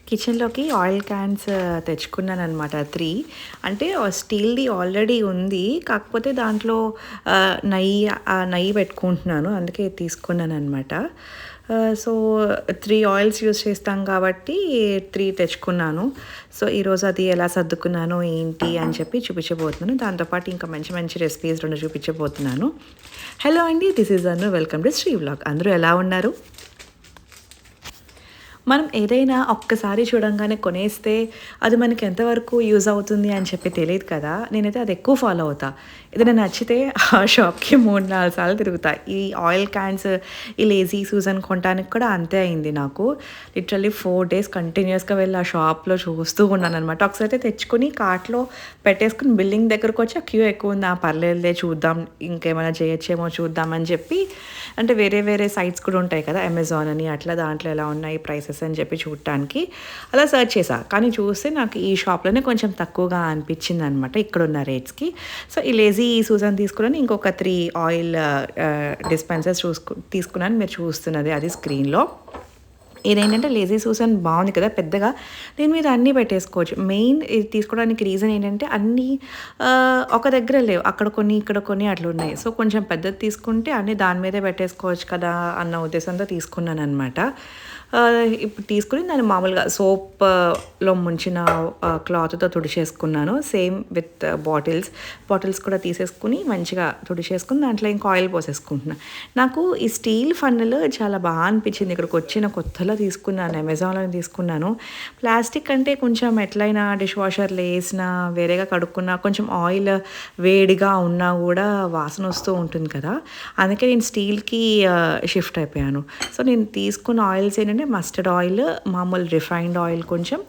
కిచెన్లోకి oil cans తెచ్చుకున్నాను అనమాట 3. అంటే స్టీల్ది ఆల్రెడీ ఉంది, కాకపోతే దాంట్లో నెయ్యి పెట్టుకుంటున్నాను, అందుకే తీసుకున్నాను అనమాట. సో 3 ఆయిల్స్ యూస్ చేస్తాం కాబట్టి 3 తెచ్చుకున్నాను. సో ఈరోజు అది ఎలా సర్దుకున్నాను ఏంటి అని చెప్పి చూపించబోతున్నాను. దాంతోపాటు ఇంకా మంచి మంచి రెసిపీస్ 2 చూపించబోతున్నాను. హలో అండి, this is Anu, welcome to Sri vlog. అందరూ ఎలా ఉన్నారు? మనం ఏదైనా ఒక్కసారి చూడంగానే కొనేస్తే అది మనకి ఎంతవరకు యూజ్ అవుతుంది అని చెప్పి తెలియదు కదా. నేనైతే అది ఎక్కువ ఫాలో అవుతా. ఏదైనా నచ్చితే ఆ షాప్కి 3-4 సార్లు తిరుగుతా. ఈ ఆయిల్ క్యాన్స్, ఈ లేజీ సూజన్ కొనడానికి కూడా అంతే అయింది నాకు. లిటరల్లీ 4 డేస్ కంటిన్యూస్గా వెళ్ళి ఆ షాప్లో చూస్తూ ఉన్నాను అనమాట. ఒకసారి అయితే తెచ్చుకొని కార్ట్లో పెట్టేసుకుని బిల్లింగ్ దగ్గరకు వచ్చి ఆ క్యూ ఎక్కువ ఉంది, పర్లేదులే చూద్దాం, ఇంకేమైనా చేయొచ్చేమో చూద్దామని చెప్పి, అంటే వేరే వేరే సైట్స్ కూడా ఉంటాయి కదా, అమెజాన్ అని అట్లా, దాంట్లో ఎలా ఉన్నాయి ప్రైసెస్ అని చెప్పి చూడటానికి అలా సెర్చ్ చేశా. కానీ చూస్తే నాకు ఈ షాప్లోనే కొంచెం తక్కువగా అనిపించింది అనమాట ఇక్కడున్న రేట్స్కి. సో ఈ లేజీ సూజన్ తీసుకున్నాను, ఇంకొక 3 ఆయిల్ డిస్పెన్సర్స్ తీసుకున్నాను. మీరు చూస్తున్నది అది స్క్రీన్లో. ఇదేంటంటే లేజీ సూజన్ బాగుంది కదా పెద్దగా, దీని మీద అన్నీ పెట్టేసుకోవచ్చు. మెయిన్ ఇది తీసుకోవడానికి రీజన్ ఏంటంటే అన్నీ ఒక దగ్గర లేవు, అక్కడ కొన్ని ఇక్కడ కొన్ని అట్లా ఉన్నాయి. సో కొంచెం పెద్దది తీసుకుంటే అన్నీ దాని మీదే పెట్టేసుకోవచ్చు కదా అన్న ఉద్దేశంతో తీసుకున్నాను అనమాట. ఇప్పుడు తీసుకుని దాన్ని మామూలుగా సోప్లో ముంచిన క్లాత్తో తుడిచేసుకున్నాను. సేమ్ విత్ బాటిల్స్ కూడా తీసేసుకుని మంచిగా తుడిచేసుకుని దాంట్లో ఇంకా ఆయిల్ పోసేసుకుంటున్నాను. నాకు ఈ స్టీల్ ఫన్నెల్ చాలా బాగా అనిపించింది. ఇక్కడికి వచ్చిన కొత్తలో తీసుకున్నాను, అమెజాన్లో తీసుకున్నాను. ప్లాస్టిక్ అంటే కొంచెం ఎట్లయినా డిష్ వాషర్లో వేసినా వేరేగా కడుక్కున్నా కొంచెం ఆయిల్ వేడిగా ఉన్నా కూడా వాసన వస్తూ ఉంటుంది కదా, అందుకే నేను స్టీల్కి షిఫ్ట్ అయిపోయాను. సో నేను తీసుకున్న ఆయిల్స్ ఏంటంటే మస్టర్డ్ ఆయిల్, మామూలు రిఫైన్డ్ ఆయిల్ కొంచెం,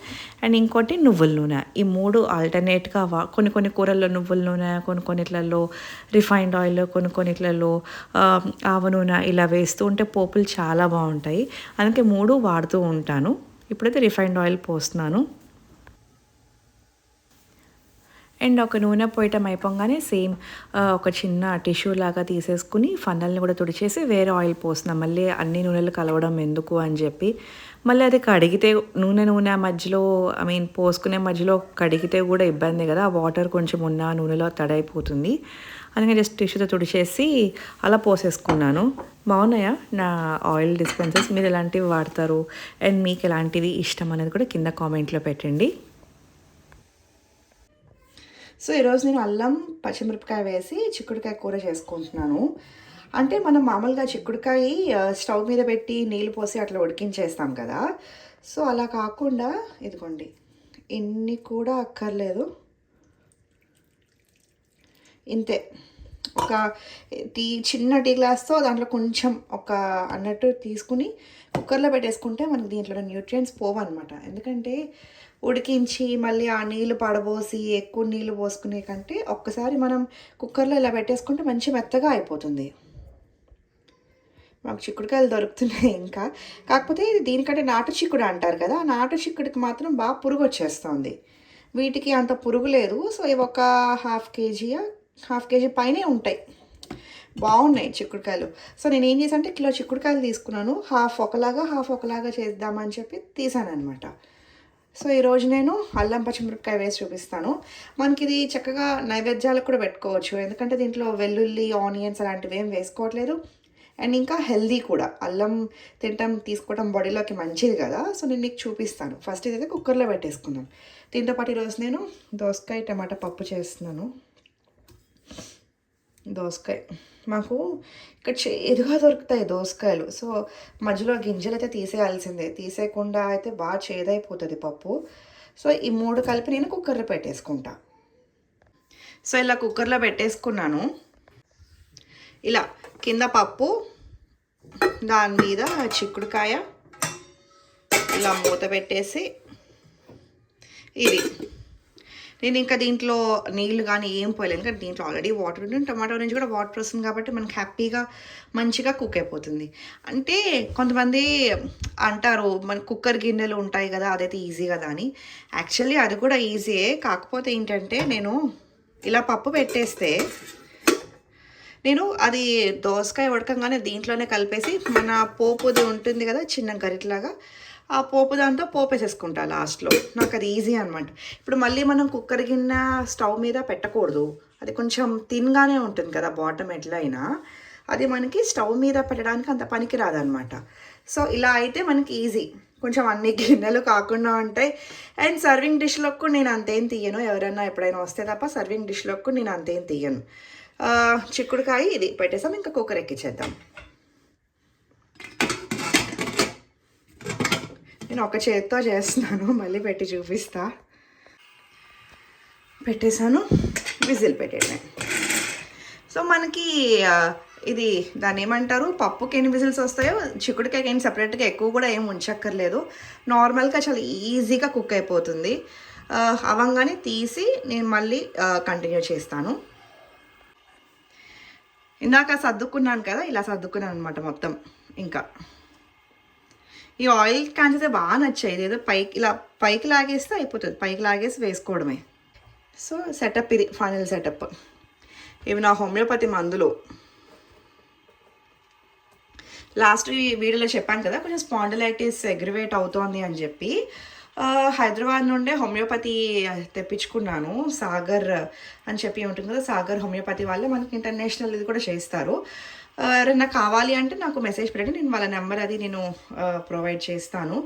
అండ్ ఇంకోటి నువ్వుల నూనె. ఈ 3 ఆల్టర్నేట్గా కొన్ని కూరల్లో నువ్వుల నూనె, కొన్నిట్లలో రిఫైన్డ్ ఆయిల్, కొన్నిట్లలో ఆవ నూనె, ఇలా వేస్తూ ఉంటే పోపులు చాలా బాగుంటాయి. అందుకే 3 వాడుతూ ఉంటాను. ఇప్పుడైతే రిఫైన్డ్ ఆయిల్ పోస్తున్నాను. అండ్ ఒక నూనె పోయటం అయిపోగానే సేమ్ ఒక చిన్న టిష్యూ లాగా తీసేసుకుని ఫన్నల్ని కూడా తుడిచేసి వేరే ఆయిల్ పోస్తున్నాం. మళ్ళీ అన్ని నూనెలు కలవడం ఎందుకు అని చెప్పి, మళ్ళీ అది కడిగితే నూనె మధ్యలో పోసుకునే మధ్యలో కడిగితే కూడా ఇబ్బంది కదా, వాటర్ కొంచెం ఉన్న నూనెలో తడైపోతుంది. అందుకని జస్ట్ టిష్యూతో తుడిచేసి అలా పోసేసుకున్నాను. బాగున్నాయా నా ఆయిల్ డిస్పెన్సర్స్? మీరు ఎలాంటివి వాడతారు అండ్ మీకు ఎలాంటివి ఇష్టం అనేది కూడా కింద కామెంట్లో పెట్టండి. సో ఈరోజు నేను అల్లం పచ్చిమిరపకాయ వేసి చిక్కుడుకాయ కూర చేసుకుంటున్నాను. అంటే మనం మామూలుగా చిక్కుడుకాయ స్టవ్ మీద పెట్టి నీళ్ళు పోసి అట్లా ఉడికించేస్తాం కదా, సో అలా కాకుండా ఇదిగోండి, ఇన్ని కూడా అక్కర్లేదు, ఇంతే. ఒక చిన్న టీ గ్లాస్తో దాంట్లో కొంచెం అన్నట్టు తీసుకుని కుక్కర్లో పెట్టేసుకుంటే మనకి దీంట్లో న్యూట్రియంట్స్ పోవన్నమాట. ఎందుకంటే ఉడికించి మళ్ళీ ఆ నీళ్ళు పడబోసి ఎక్కువ నీళ్ళు పోసుకునే కంటే ఒక్కసారి మనం కుక్కర్లో ఇలా పెట్టేసుకుంటే మంచి మెత్తగా అయిపోతుంది. మాకు చిక్కుడుకాయలు దొరుకుతున్నాయి ఇంకా, కాకపోతే దీనికంటే నాటు చిక్కుడు అంటారు కదా, ఆ నాటు చిక్కుడికి మాత్రం బాగా పురుగు వచ్చేస్తుంది. వీటికి అంత పురుగు లేదు. సో ఇవి ఒక హాఫ్ కేజీ పైనే ఉంటాయి. బాగున్నాయి చిక్కుడుకాయలు. సో నేను ఏం చేశానంటే కిలో చిక్కుడుకాయలు తీసుకున్నాను, హాఫ్ ఒకలాగా చేద్దామని చెప్పి తీసాను అనమాట. సో ఈరోజు నేను అల్లం పచ్చిమిరపకాయ వేసి చూపిస్తాను. మనకి ఇది చక్కగా నైవేద్యాలకు కూడా పెట్టుకోవచ్చు, ఎందుకంటే దీంట్లో వెల్లుల్లి, ఆనియన్స్ అలాంటివి ఏం వేసుకోవట్లేదు. అండ్ ఇంకా హెల్దీ కూడా. అల్లం తీసుకోవడం బాడీలోకి మంచిది కదా. సో నేను మీకు చూపిస్తాను. ఫస్ట్ ఇదైతే కుక్కర్లో పెట్టేసుకున్నాను. దీంతోపాటు ఈరోజు నేను దోసకాయ టమాటా పప్పు చేస్తున్నాను. దోసకాయ మాకు ఇక్కడ చేదుగా దొరుకుతాయి దోసకాయలు, సో మధ్యలో గింజలు అయితే తీసేయాల్సిందే, తీసేయకుండా అయితే బాగా చేదైపోతుంది పప్పు. సో ఈ 3 కలిపి నేను కుక్కర్లో పెట్టేసుకుంటా. సో ఇలా కుక్కర్లో పెట్టేసుకున్నాను. ఇలా కింద పప్పు, దాని మీద చిక్కుడుకాయ ఇలా మూత పెట్టేసి, ఇది నేను ఇంకా దీంట్లో నీళ్ళు కానీ ఏం పోయలేదు, ఎందుకంటే దీంట్లో ఆల్రెడీ వాటర్ ఉంటుంది, టమాటో నుంచి కూడా వాటర్ వస్తుంది కాబట్టి మనకి హ్యాపీగా మంచిగా కుక్ అయిపోతుంది. అంటే కొంతమంది అంటారు మన కుక్కర్ గిన్నెలు ఉంటాయి కదా అదైతే ఈజీ కదా అని. యాక్చువల్లీ అది కూడా ఈజీయే, కాకపోతే ఏంటంటే నేను ఇలా పప్పు పెట్టేస్తే నేను అది దోసకాయ ఉడకంగానే దీంట్లోనే కలిపేసి మన పోపుది ఉంటుంది కదా చిన్న గరిటలాగా, ఆ పోపు దాంతో పోపేసేసుకుంటా లాస్ట్లో. నాకు అది ఈజీ అనమాట. ఇప్పుడు మళ్ళీ మనం కుక్కర్ గిన్నె స్టవ్ మీద పెట్టకూడదు, అది కొంచెం థిన్గానే ఉంటుంది కదా బాటమ్ ఎట్లా అయినా. అది మనకి స్టవ్ మీద పెట్టడానికి అంత పనికి రాదనమాట. సో ఇలా అయితే మనకి ఈజీ, కొంచెం అన్ని గిన్నెలు కాకుండా ఉంటాయి. అండ్ సర్వింగ్ డిష్లోకి కూడా నేను అంతేం తీయను, ఎవరైనా ఎప్పుడైనా వస్తే తప్ప సర్వింగ్ డిష్లోకి కూడా నేను అంతేం తీయను. చిక్కుడుకాయ ఇది పెట్టేసాం, ఇంకా కుక్కర్ ఎక్కించేద్దాం. నేను ఒక చేత్తో చేస్తున్నాను, మళ్ళీ పెట్టి చూపిస్తా. పెట్టేశాను, విజిల్ పెట్టేయడమే. సో మనకి ఇది దాన్ని ఏమంటారు, పప్పుకి ఎన్ని విజిల్స్ వస్తాయో చిక్కుడుకాయకి ఏం సపరేట్గా ఎక్కువ కూడా ఏం ఉంచక్కర్లేదు. నార్మల్గా చాలా ఈజీగా కుక్ అయిపోతుంది. అవంగానే తీసి నేను మళ్ళీ కంటిన్యూ చేస్తాను. ఇందాక సర్దుకున్నాను కదా, ఇలా సర్దుకున్నాను అనమాట మొత్తం. ఇంకా ఈ ఆయిల్ క్యాన్స్ అయితే బాగా నచ్చాయి. ఇదేదో పైకి ఇలా పైకి లాగేస్తే అయిపోతుంది, పైకి లాగేసి వేసుకోవడమే. సో సెటప్ ఇది ఫైనల్ సెటప్. ఇవి నా హోమియోపతి మందులు. లాస్ట్ వీడియోలో చెప్పాను కదా కొంచెం స్పాండిలైటిస్ అగ్రివేట్ అవుతోంది అని చెప్పి, హైదరాబాద్ నుండే హోమియోపతి తెప్పించుకున్నాను. సాగర్ అని చెప్పి ఉంటుంది కదా, సాగర్ హోమియోపతి వాళ్ళే మనకి ఇంటర్నేషనల్ ఇది కూడా చేస్తారు. ఎవరైనా కావాలి అంటే నాకు మెసేజ్ పెట్టండి, నేను వాళ్ళ నెంబర్ అది నేను ప్రొవైడ్ చేస్తాను.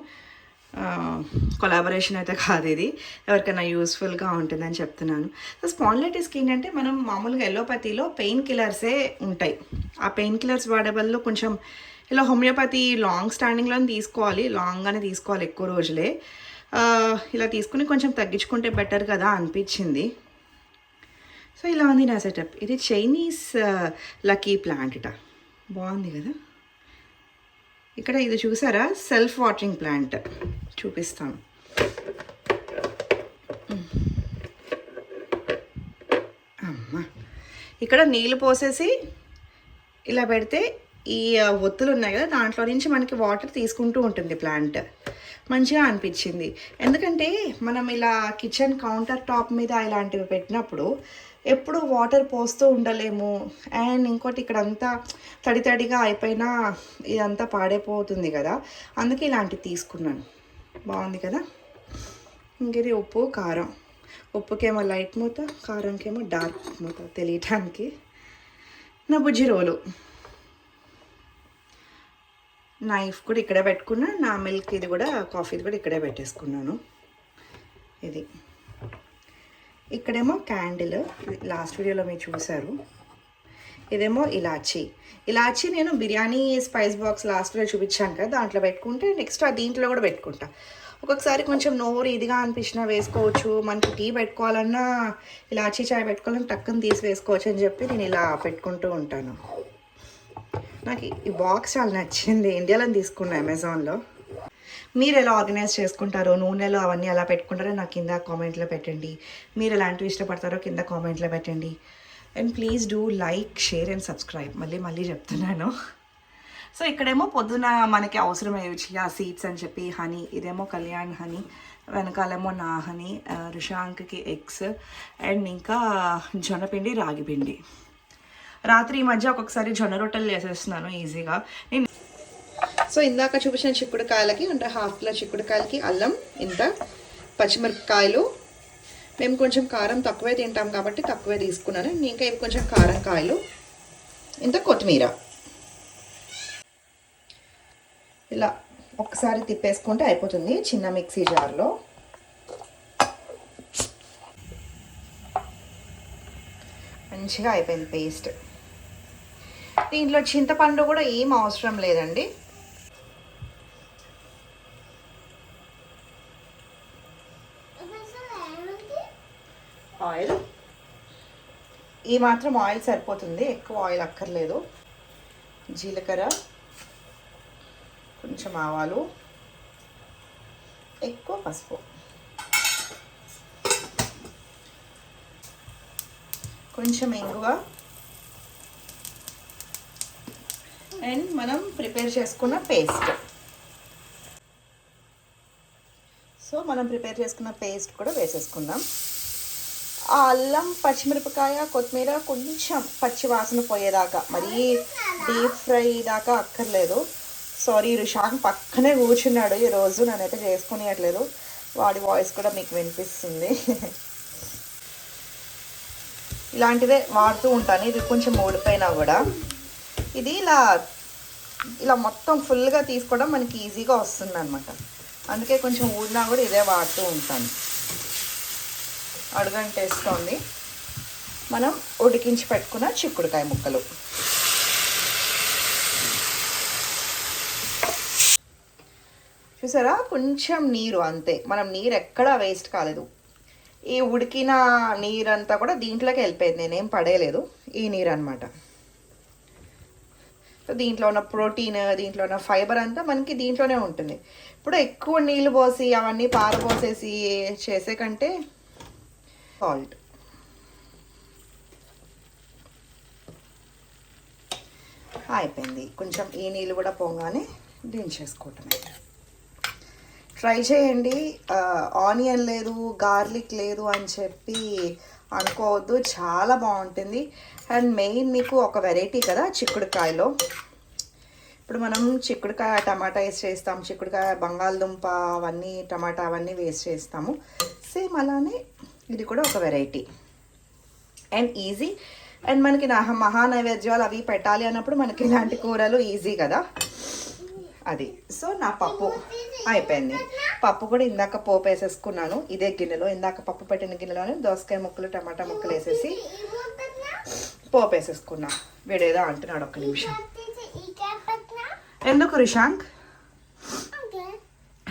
కొలాబరేషన్ అయితే కాదు ఇది, ఎవరికైనా యూస్ఫుల్గా ఉంటుందని చెప్తున్నాను. సో స్పాండిలైటిస్కి ఏంటంటే మనం మామూలుగా ఎలోపతిలో పెయిన్ కిల్లర్సే ఉంటాయి. ఆ పెయిన్ కిల్లర్స్ వాడే బదులు కొంచెం ఇలా హోమియోపతి లాంగ్ స్టాండింగ్లో తీసుకోవాలి, లాంగ్గానే తీసుకోవాలి, ఎక్కువ రోజులే. ఇలా తీసుకుని కొంచెం తగ్గించుకుంటే బెటర్ కదా అనిపించింది. సో ఇలా ఉంది నా సెటప్. ఇది చైనీస్ లక్కీ ప్లాంట్ ఇట, బాగుంది కదా. ఇక్కడ ఇది చూసారా, సెల్ఫ్ వాటరింగ్ ప్లాంట్, చూపిస్తాను. అమ్మా, ఇక్కడ నీళ్ళు పోసేసి ఇలా పెడితే ఈ ఒత్తులు ఉన్నాయి కదా, దాంట్లో నుంచి మనకి వాటర్ తీసుకుంటూ ఉంటుంది ప్లాంట్. మంచిగా అనిపించింది. ఎందుకంటే మనం ఇలా కిచెన్ కౌంటర్ టాప్ మీద ఇలాంటివి పెట్టినప్పుడు ఎప్పుడు వాటర్ పోస్తూ ఉండలేము. అండ్ ఇంకోటి ఇక్కడంతా తడి తడిగా అయిపోయినా ఇదంతా పాడైపోతుంది కదా, అందుకే ఇలాంటివి తీసుకున్నాను. బాగుంది కదా. ఇంకేది ఉప్పు కారం, ఉప్పుకేమో లైట్ మూత, కారంకేమో డార్క్ మూత తెలియటానికి. నా బుజ్జి రోలు, నైఫ్ కూడా ఇక్కడే పెట్టుకున్నా. నా మిల్క్ ఇది కూడా, కాఫీది కూడా ఇక్కడే పెట్టేసుకున్నాను. ఇది ఇక్కడేమో క్యాండిల్, లాస్ట్ వీడియోలో మీరు చూసారు. ఇదేమో ఇలాచీ. ఇలాచీ నేను బిర్యానీ స్పైస్ బాక్స్ లాస్ట్లో చూపించాను కదా, దాంట్లో పెట్టుకుంటే నెక్స్ట్ దీంట్లో కూడా పెట్టుకుంటా. ఒక్కొక్కసారి కొంచెం నోరు ఇదిగా అనిపించినా వేసుకోవచ్చు. మనకి టీ పెట్టుకోవాలన్నా, ఇలాచీ చాయ్ పెట్టుకోవాలన్నా టక్కుని తీసి వేసుకోవచ్చు అని చెప్పి నేను ఇలా పెట్టుకుంటూ ఉంటాను. నాకు ఈ బాక్స్ చాలా నచ్చింది, ఇండియాలో తీసుకున్నా అమెజాన్లో. మీరు ఎలా ఆర్గనైజ్ చేసుకుంటారో, నూనెలో అవన్నీ ఎలా పెట్టుకుంటారో నాకు కింద కామెంట్లో పెట్టండి. మీరు ఎలాంటివి ఇష్టపడతారో కింద కామెంట్లో పెట్టండి. And please do like, share and subscribe. మళ్ళీ చెప్తున్నాను. సో ఇక్కడేమో పొద్దున మనకి అవసరమయ్యే చియా సీడ్స్ అని చెప్పి హనీ, ఇదేమో కళ్యాణ్ హనీ, వెనకాలేమో నా హనీ, రుషాంక్కి ఎగ్స్, అండ్ ఇంకా జొన్నపిండి, రాగిపిండి. రాత్రి ఈ మధ్య ఒక్కొక్కసారి జొన్న రొట్టెలు చేసేస్తున్నాను ఈజీగా. నేను సో ఇందాక చూపించిన చిక్కుడుకాయలకి అంటే హాఫ్ కిలో చిక్కుడుకాయలకి అల్లం, ఇంత పచ్చిమిరపకాయలు, మేము కొంచెం కారం తక్కువే తింటాం కాబట్టి తక్కువే తీసుకున్నాను. ఇంకా ఇవి కొంచెం కారం కాయలు, ఇంత కొత్తిమీర. ఇలా ఒక్కసారి తిప్పేసుకుంటే అయిపోతుంది చిన్న మిక్సీ జార్లో. మంచిగా అయిపోయింది పేస్ట్. దీంట్లో చింతపండు కూడా ఏం అవసరం లేదండి. ఆయిల్ ఈ మాత్రం ఆయిల్ సరిపోతుంది, ఎక్కువ ఆయిల్ అక్కర్లేదు. జీలకర్ర, కొంచెం ఆవాలు, ఎక్కువ పసుపు, కొంచెం ఇంగువ, అండ్ మనం ప్రిపేర్ చేసుకున్న పేస్ట్. సో మనం ప్రిపేర్ చేసుకున్న పేస్ట్ కూడా వేసేసుకుందాం. ఆ అల్లం, పచ్చిమిరపకాయ, కొత్తిమీర కొంచెం పచ్చి వాసన పోయేదాకా, మరీ డీప్ ఫ్రై దాకా అక్కర్లేదు. సారీ, రిషాంక్ పక్కనే కూర్చున్నాడు ఈరోజు, నన్నైతే చేసుకునియట్లేదు. వాడి వాయిస్ కూడా మీకు వినిపిస్తుంది. ఇలాంటిదే వాడుతూ ఉంటాను. ఇది కొంచెం ఓడిపోయినా కూడా ఇది ఇలా మొత్తం ఫుల్గా తీసుకోవడం మనకి ఈజీగా వస్తుంది అనమాట. అందుకే కొంచెం ఊడినా కూడా ఇదే వాడుతూ ఉంటాను. అడుగంటేస్తోంది. మనం ఉడికించి పెట్టుకున్న చిక్కుడుకాయ ముక్కలు. చూసారా, కొంచెం నీరు అంతే. మనం నీరు ఎక్కడా వేస్ట్ కాలేదు. ఈ ఉడికిన నీరంతా కూడా దీంట్లోకి వెళ్ళిపోయింది, నేనేం పడేయలేదు. ఈ నీరు అనమాట. సో దీంట్లో ఉన్న ప్రోటీన్, దీంట్లో ఉన్న ఫైబర్ అంతా మనకి దీంట్లోనే ఉంటుంది. ఇప్పుడు ఎక్కువ నీళ్ళు పోసి అవన్నీ పారపోసేసి చేసే కంటే సాల్ట్, అయిపోయింది. కొంచెం ఈ నీళ్ళు కూడా పోగానే దించేసుకోవటమే. ట్రై చేయండి. ఆనియన్ లేదు, గార్లిక్ లేదు అని చెప్పి అనుకోవద్దు, చాలా బాగుంటుంది. అండ్ మెయిన్ మీకు ఒక వెరైటీ కదా చిక్కుడుకాయలో. ఇప్పుడు మనం చిక్కుడుకాయ టమాటా వేసి చేస్తాం, చిక్కుడుకాయ బంగాళదుంప అవన్నీ టమాటా అవన్నీ వేస్ట్ చేస్తాము. సేమ్ అలానే ఇది కూడా ఒక వెరైటీ అండ్ ఈజీ. అండ్ మనకి మహానైవేద్యాలు అవి పెట్టాలి అన్నప్పుడు మనకి ఇలాంటి కూరలు ఈజీ కదా అది. సో నా పప్పు అయిపోయింది. పప్పు కూడా ఇందాక పోపు వేసేసుకున్నాను ఇదే గిన్నెలో. ఇందాక పప్పు పెట్టిన గిన్నెలోనే దోసకాయ ముక్కలు టమాటా ముక్కలు వేసేసి పోపు వేసేసుకున్నా. వీడేదో అంటున్నాడు, ఒక్క నిమిషం. ఎందుకు రిషాంక్?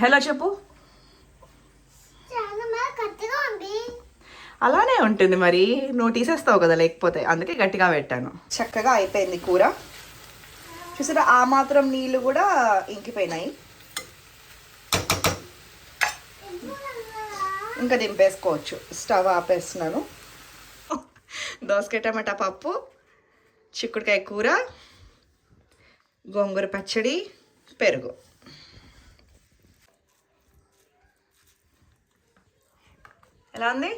హలో చెప్పు. అలానే ఉంటుంది మరి, నువ్వు తీసేస్తావు కదా లేకపోతే, అందుకే గట్టిగా పెట్టాను. చక్కగా అయిపోయింది కూర. చూసారా, ఆ మాత్రం నీళ్ళు కూడా ఇంకిపోయినాయి. ఇంకా దింపేసుకోవచ్చు. స్టవ్ ఆపేస్తున్నాను. దోసకాయ టమాటా పప్పు, చిక్కుడుకాయ కూర, గోంగూర పచ్చడి, పెరుగు. ఎలా ఉంది?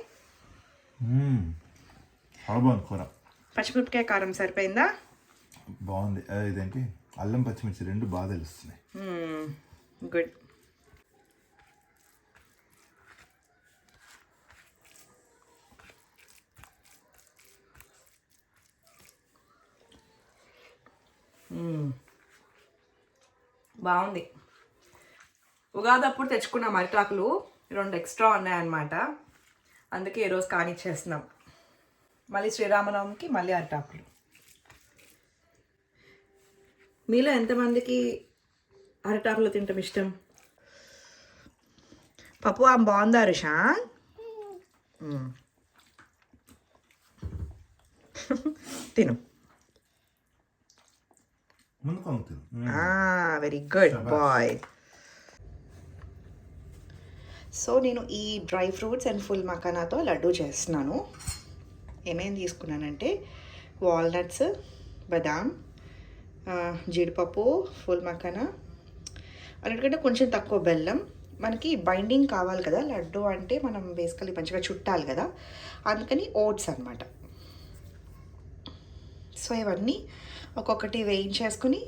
బాగుంది కూర. పచ్చిమిరపకాయ కారం సరిపోయిందా? బాగుంది. ఇదేంటి అల్లం పచ్చిమిర్చి రెండు బాగా తెలుస్తున్నాయి. గుడ్. బాగుంది. ఉగాది అప్పుడు తెచ్చుకున్నాం అరిటాకులు, 2 ఎక్స్ట్రా ఉన్నాయన్నమాట. అందుకే ఈరోజు కానిచ్చేస్తున్నాం. మళ్ళీ శ్రీరామనవమికి మళ్ళీ అరిటాకులు. మీలో ఎంతమందికి అరిటాకులు తింటాం ఇష్టం? పప్పు ఆమె బాగుందా రిషా? తిను. Very good bye. సో నేను ఈ డ్రై ఫ్రూట్స్ అండ్ ఫుల్ మకానాతో లడ్డూ చేస్తున్నాను. ఏమేమి తీసుకున్నానంటే వాల్నట్స్, బదాం, జీడిపప్పు, ఫుల్ మకానా, అన్నిటికంటే కొంచెం తక్కువ బెల్లం. మనకి బైండింగ్ కావాలి కదా, లడ్డు అంటే మనం బేసికలీ మంచిగా చుట్టాలి కదా, అందుకని ఓట్స్ అన్నమాట. సో ఇవన్నీ ఒక్కొక్కటి వేయించేసుకుని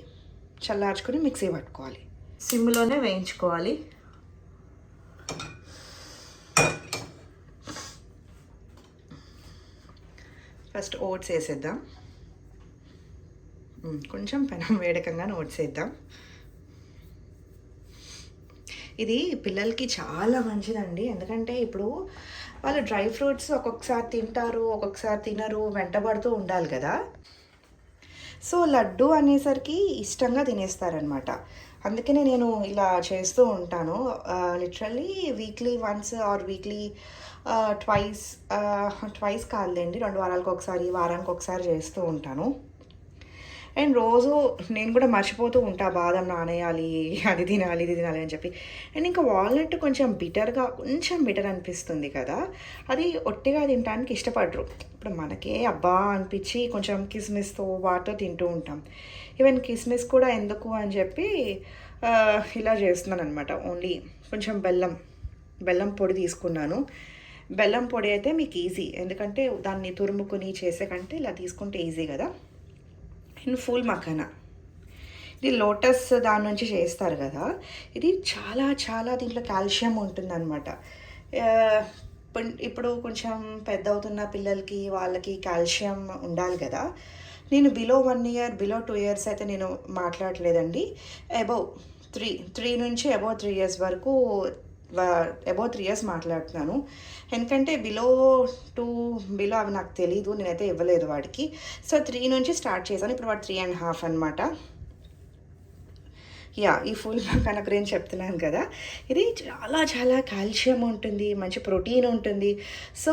చల్లార్చుకొని మిక్సీ పట్టుకోవాలి. సిమ్లోనే వేయించుకోవాలి. ఫస్ట్ ఓట్స్ వేసేద్దాం. కొంచెం పెనం వేడకంగానే ఓట్స్ వేద్దాం. ఇది పిల్లలకి చాలా మంచిదండి, ఎందుకంటే ఇప్పుడు వాళ్ళు డ్రై ఫ్రూట్స్ ఒక్కొక్కసారి తింటారు, ఒక్కొక్కసారి తినరు, వెంటబడుతూ ఉండాలి కదా. సో లడ్డు అనేసరికి ఇష్టంగా తినేస్తారనమాట. అందుకనే నేను ఇలా చేస్తూ ఉంటాను. Literally weekly once or weekly twice కాదులేండి, 2 వారాలకు ఒకసారి, వారానికి ఒకసారి చేస్తూ ఉంటాను. అండ్ రోజు నేను కూడా మర్చిపోతూ ఉంటా, బాదం నానేయాలి, అది తినాలి, ఇది తినాలి అని చెప్పి. అండ్ ఇంకా వాల్నట్ కొంచెం బిటర్ అనిపిస్తుంది కదా, అది ఒట్టిగా తినడానికి ఇష్టపడరు. ఇప్పుడు మనకే అబ్బా అనిపించి కొంచెం కిస్మిస్తో వాటితో తింటూ ఉంటాం. ఈవెన్ కిస్మిస్ కూడా ఎందుకు అని చెప్పి ఇలా చేస్తున్నాను అనమాట. ఓన్లీ కొంచెం బెల్లం పొడి తీసుకున్నాను. బెల్లం పొడి అయితే మీకు ఈజీ, ఎందుకంటే దాన్ని తురుముకొని చేసే కంటే ఇలా తీసుకుంటే ఈజీ కదా. అండ్ ఫుల్ మఖానా, ఇది లోటస్ దాని నుంచి చేస్తారు కదా. ఇది చాలా చాలా దీంట్లో కాల్షియం ఉంటుందన్నమాట. ఇప్పుడు కొంచెం పెద్ద అవుతున్న పిల్లలకి వాళ్ళకి కాల్షియం ఉండాలి కదా. నేను బిలో 1 ఇయర్ బిలో 2 ఇయర్స్ అయితే నేను మాట్లాడలేదండి. అబౌవ్ 3 నుంచి అబౌవ్ 3 ఇయర్స్ వరకు అబౌవ్ 3 ఇయర్స్ మాట్లాడుతున్నాను. ఎందుకంటే బిలో అవి నాకు తెలీదు, నేనైతే ఇవ్వలేదు వాడికి. సో 3 నుంచి స్టార్ట్ చేశాను. ఇప్పుడు వాడు 3.5 అనమాట. ఈ ఫుల్ మఖానా గురించి చెప్తున్నాను కదా. ఇది చాలా చాలా కాల్షియం ఉంటుంది, మంచి ప్రోటీన్ ఉంటుంది. సో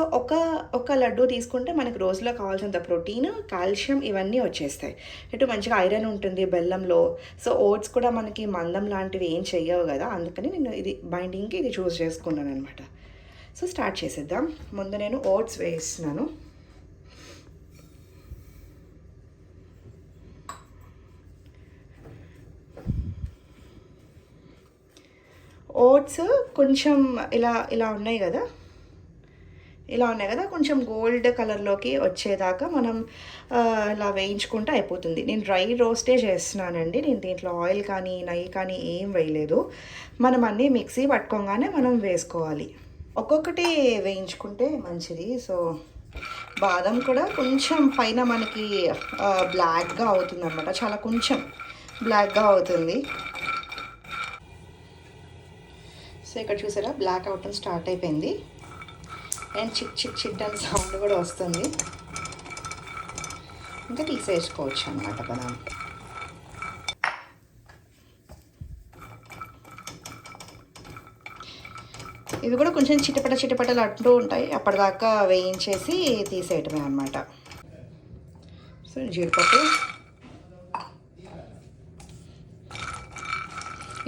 ఒక లడ్డు తీసుకుంటే మనకు రోజులో కావాల్సినంత ప్రోటీన్, కాల్షియం ఇవన్నీ వచ్చేస్తాయి. ఇటు మంచిగా ఐరన్ ఉంటుంది బెల్లంలో. సో ఓట్స్ కూడా మనకి మందం లాంటివి ఏం చెయ్యవు కదా, అందుకని నేను ఇది బైండింగ్కి ఇది చూస్ చేసుకున్నాను అనమాట. సో స్టార్ట్ చేసేద్దాం. ముందు నేను ఓట్స్ వేస్తున్నాను. ఓట్స్ కొంచెం ఇలా ఉన్నాయి కదా, కొంచెం గోల్డ్ కలర్లోకి వచ్చేదాకా మనం ఇలా వేయించుకుంటే అయిపోతుంది. నేను డ్రై రోస్టే చేస్తున్నానండి. నేను దీంట్లో ఆయిల్ కానీ నెయ్యి కానీ ఏం వేయలేదు. మనం అన్నీ మిక్సీ పట్టుకోగానే మనం వేసుకోవాలి. ఒక్కొక్కటి వేయించుకుంటే మంచిది. సో బాదం కూడా కొంచెం పైన మనకి బ్లాక్గా అవుతుంది అనమాట, చాలా కొంచెం బ్లాక్గా అవుతుంది. సో ఇక్కడ చూసారా బ్లాక్ అవటం స్టార్ట్ అయిపోయింది అండ్ చిట్ అని సౌండ్ కూడా వస్తుంది. ఇంకా తీసేసుకోవచ్చు అన్నమాట మనం. ఇవి కూడా కొంచెం చిటపటలు అంటూ ఉంటాయి, అప్పటిదాకా వేయించేసి తీసేయటమే అన్నమాట. సో జీడిపప్పు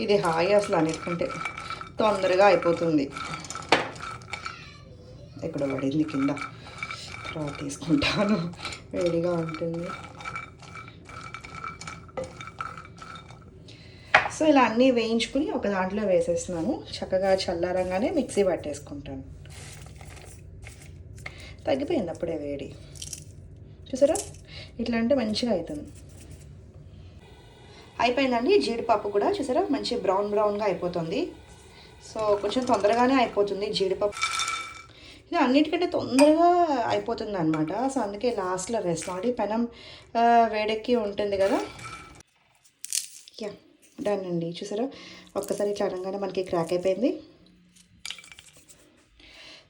ఇది హాయి అసలు అన్నిటికంటే తొందరగా అయిపోతుంది. ఇక్కడ పడింది కింద, తర్వాత తీసుకుంటాను, వేడిగా ఉంటుంది. సో ఇలా అన్నీ వేయించుకుని ఒక దాంట్లో వేసేస్తున్నాను. చక్కగా చల్లారంగానే మిక్సీ పట్టేసుకుంటాను. తగ్గిపోయింది అప్పుడే వేడి, చూసారా ఇట్లా అంటే మంచిగా అవుతుంది. అయిపోయిందండి. జీడిపప్పు కూడా చూసారా మంచి బ్రౌన్గా అయిపోతుంది. సో కొంచెం తొందరగానే అయిపోతుంది జీడిపప్పు. ఇది అన్నిటికంటే తొందరగా అయిపోతుంది అనమాట. సో అందుకే లాస్ట్లో వేస్తాం. పెనం వేడెక్కి ఉంటుంది కదా. డన్ అండి. చూసారా ఒక్కసారి ఇట్లా అనగానే మనకి క్రాక్ అయిపోయింది.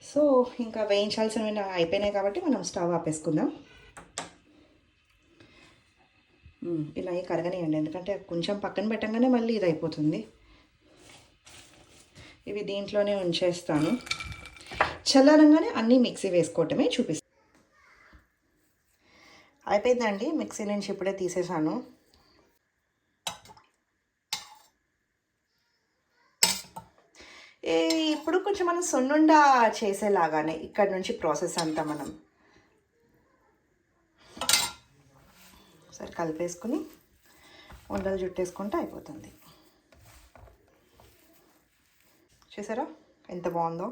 సో ఇంకా వేయించాల్సినవి అయిపోయినాయి కాబట్టి మనం స్టవ్ ఆపేసుకుందాం. ఇలా కరగనియండి, ఎందుకంటే కొంచెం పక్కన పెట్టంగానే మళ్ళీ ఇది అయిపోతుంది. ఇవి దీంట్లోనే ఉంచేస్తాను. చల్లారంగానే అన్నీ మిక్సీ వేసుకోవటమే చూపిస్తాను. అయిపోయిందండి, మిక్సీ నుంచి ఇప్పుడే తీసేసాను. ఇప్పుడు కొంచెం మనం సున్నుండ చేసేలాగానే ఇక్కడ నుంచి ప్రాసెస్ అంతా మనం సరే కలిపేసుకుని ఉండలు చుట్టేసుకుంటే అయిపోతుంది. చూసారా ఎంత బాగుందో.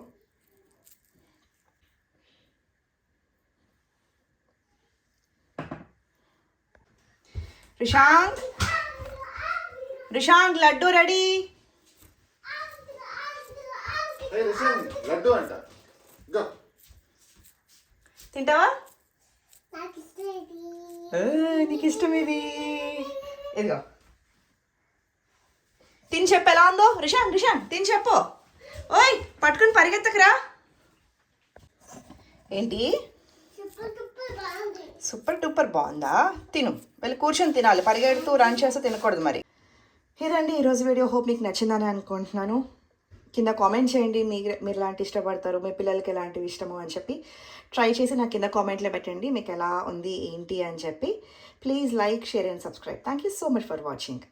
రిషాంక్ లడ్డు రెడీ. లడ్డు అంట, తింటావా? నీకు ఇష్టం ఇది. ఇదిగో తిని చెప్పు ఎలా ఉందో. రిషాంక్ తిని చెప్పు. ఓయ్ పట్టుకుని పరిగెత్తకురా. ఏంటి సూపర్ టూపర్ బాగుందా? తిను, వెళ్ళి కూర్చొని తినాలి, పరిగెడుతూ రన్ చేస్తూ తినకూడదు మరి. ఇదండి ఈరోజు వీడియో. హోప్ మీకు నచ్చిందని అనుకుంటున్నాను. కింద కామెంట్ చేయండి మీరు ఎలాంటి ఇష్టపడతారు, మీ పిల్లలకి ఎలాంటివి ఇష్టమో అని చెప్పి ట్రై చేసి నాకు కింద కామెంట్లో పెట్టండి మీకు ఎలా ఉంది ఏంటి అని చెప్పి. Please like, share and subscribe. Thank you so much for watching.